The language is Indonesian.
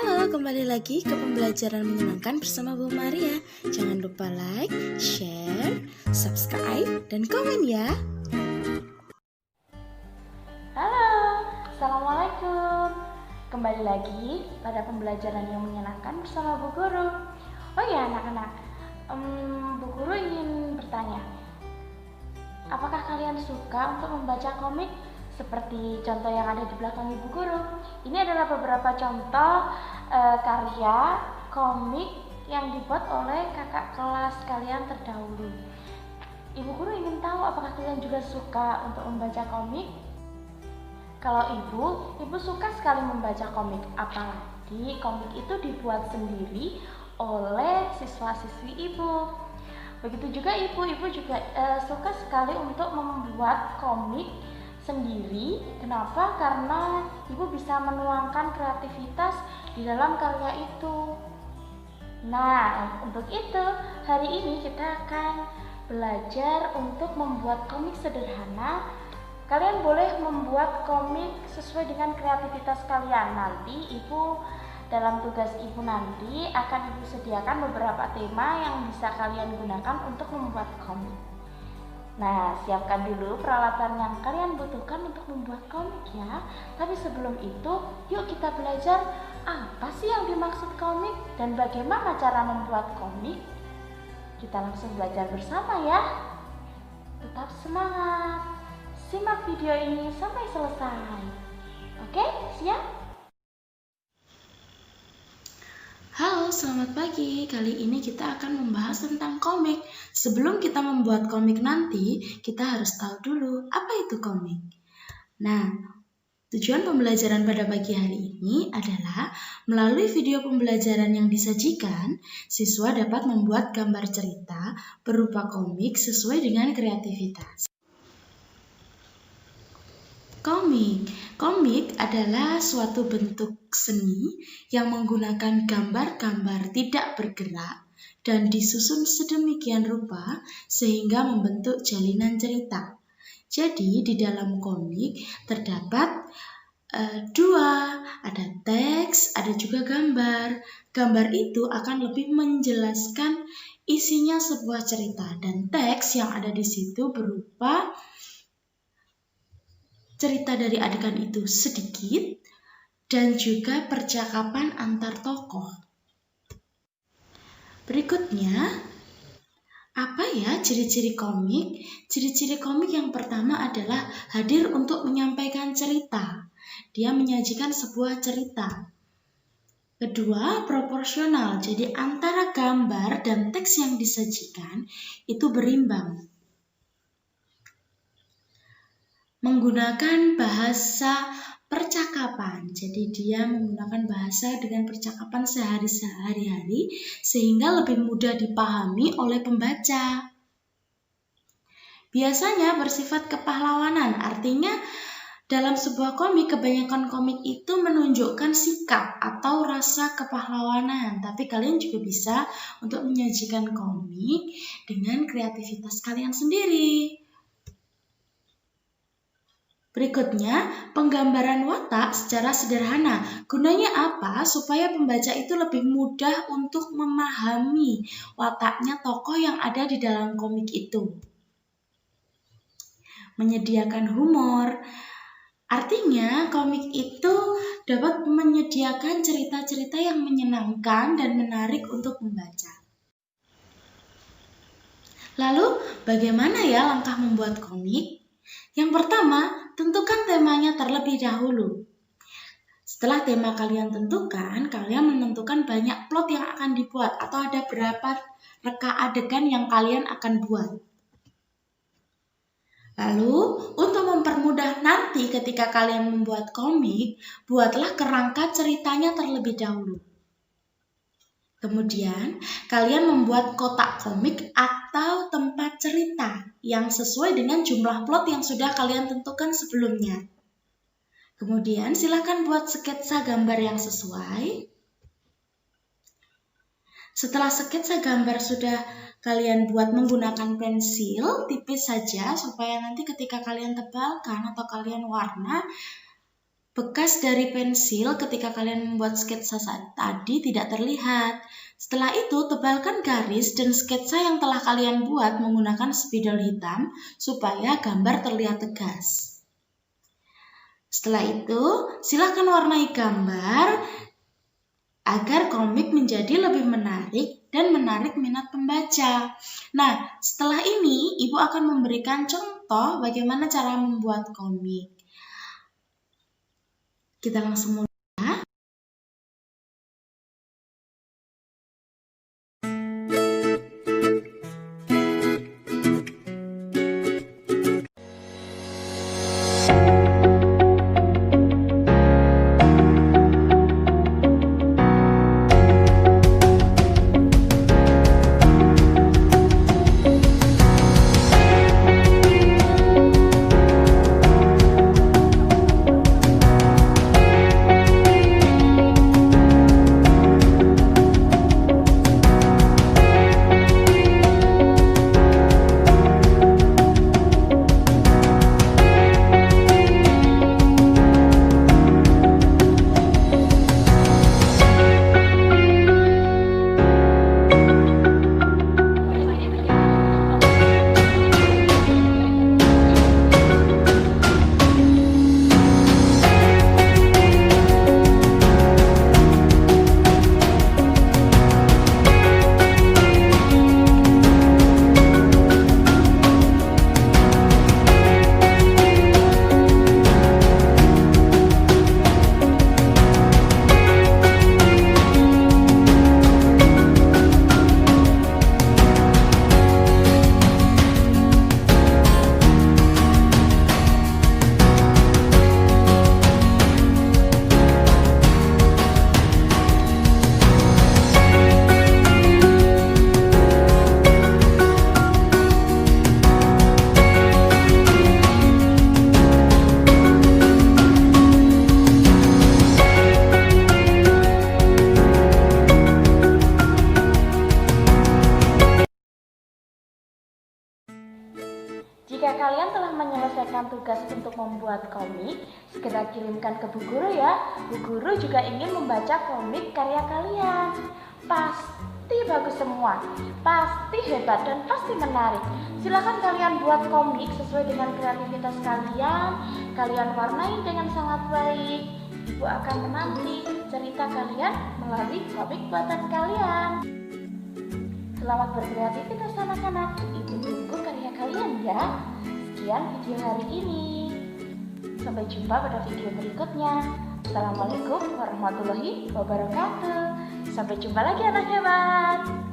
Halo, kembali lagi ke pembelajaran menyenangkan bersama Bu Maria. Jangan lupa like, share, subscribe, dan komen ya. Halo, Assalamualaikum. Kembali lagi pada pembelajaran yang menyenangkan bersama Bu Guru. Oh ya anak-anak, Bu Guru ingin bertanya, apakah kalian suka untuk membaca komik? Seperti contoh yang ada di belakang Ibu Guru. Ini adalah beberapa contoh karya komik yang dibuat oleh kakak kelas kalian terdahulu. Ibu Guru ingin tahu apakah kalian juga suka untuk membaca komik? Kalau ibu suka sekali membaca komik, apalagi komik itu dibuat sendiri oleh siswa-siswi ibu. Begitu juga ibu juga suka sekali untuk membuat komik sendiri. Kenapa? Karena ibu bisa menuangkan kreativitas di dalam karya itu. Nah, untuk itu hari ini kita akan belajar untuk membuat komik sederhana. Kalian boleh membuat komik sesuai dengan kreativitas kalian. Nanti ibu dalam tugas ibu nanti akan ibu sediakan beberapa tema yang bisa kalian gunakan untuk membuat komik. Nah, siapkan dulu peralatan yang kalian butuhkan untuk membuat komik ya. Tapi sebelum itu, yuk kita belajar apa sih yang dimaksud komik dan bagaimana cara membuat komik. Kita langsung belajar bersama ya. Tetap semangat. Simak video ini sampai selesai. Oke, siap? Halo, selamat pagi. Kali ini kita akan membahas tentang komik. Sebelum kita membuat komik nanti, kita harus tahu dulu apa itu komik. Nah, tujuan pembelajaran pada pagi hari ini adalah melalui video pembelajaran yang disajikan, siswa dapat membuat gambar cerita berupa komik sesuai dengan kreativitas. Komik adalah suatu bentuk seni yang menggunakan gambar-gambar tidak bergerak dan disusun sedemikian rupa sehingga membentuk jalinan cerita. Jadi di dalam komik terdapat dua, ada teks, ada juga gambar. Gambar itu akan lebih menjelaskan isinya sebuah cerita dan teks yang ada di situ berupa cerita dari adegan itu sedikit dan juga percakapan antar tokoh. Berikutnya, apa ya ciri-ciri komik? Ciri-ciri komik yang pertama adalah hadir untuk menyampaikan cerita. Dia menyajikan sebuah cerita. Kedua, proporsional. Jadi antara gambar dan teks yang disajikan itu berimbang. Menggunakan bahasa percakapan, jadi dia menggunakan bahasa dengan percakapan sehari-hari sehingga lebih mudah dipahami oleh pembaca. Biasanya bersifat kepahlawanan, artinya dalam sebuah komik, kebanyakan komik itu menunjukkan sikap atau rasa kepahlawanan, tapi kalian juga bisa untuk menyajikan komik dengan kreativitas kalian sendiri. Berikutnya, penggambaran watak secara sederhana. Gunanya apa? Supaya pembaca itu lebih mudah untuk memahami wataknya tokoh yang ada di dalam komik itu. Menyediakan humor. Artinya, komik itu dapat menyediakan cerita-cerita yang menyenangkan dan menarik untuk membaca. Lalu, bagaimana ya langkah membuat komik? Yang pertama, tentukan temanya terlebih dahulu. Setelah tema kalian tentukan, kalian menentukan banyak plot yang akan dibuat atau ada berapa reka adegan yang kalian akan buat. Lalu, untuk mempermudah nanti ketika kalian membuat komik, buatlah kerangka ceritanya terlebih dahulu. Kemudian, kalian membuat kotak komik atau tempat cerita yang sesuai dengan jumlah plot yang sudah kalian tentukan sebelumnya. Kemudian, silakan buat sketsa gambar yang sesuai. Setelah sketsa gambar sudah kalian buat menggunakan pensil, tipis saja supaya nanti ketika kalian tebalkan atau kalian warna, Bekas dari pensil ketika kalian membuat sketsa saat tadi tidak terlihat. Setelah itu, tebalkan garis dan sketsa yang telah kalian buat menggunakan spidol hitam supaya gambar terlihat tegas. Setelah itu, silakan warnai gambar agar komik menjadi lebih menarik dan menarik minat pembaca. Nah, setelah ini Ibu akan memberikan contoh bagaimana cara membuat komik. Kita langsung mulai. Jika kalian telah menyelesaikan tugas untuk membuat komik, segera kirimkan ke Bu Guru ya. Bu Guru juga ingin membaca komik karya kalian. Pasti bagus semua, pasti hebat dan pasti menarik. Silakan kalian buat komik sesuai dengan kreativitas kalian. Kalian warnai dengan sangat baik. Ibu akan menanti cerita kalian melalui komik buatan kalian. Selamat berkreativitas anak-anak. Ibu tunggu karya kalian ya. Sekian video hari ini. Sampai jumpa pada video berikutnya. Assalamualaikum warahmatullahi wabarakatuh. Sampai jumpa lagi anak hebat.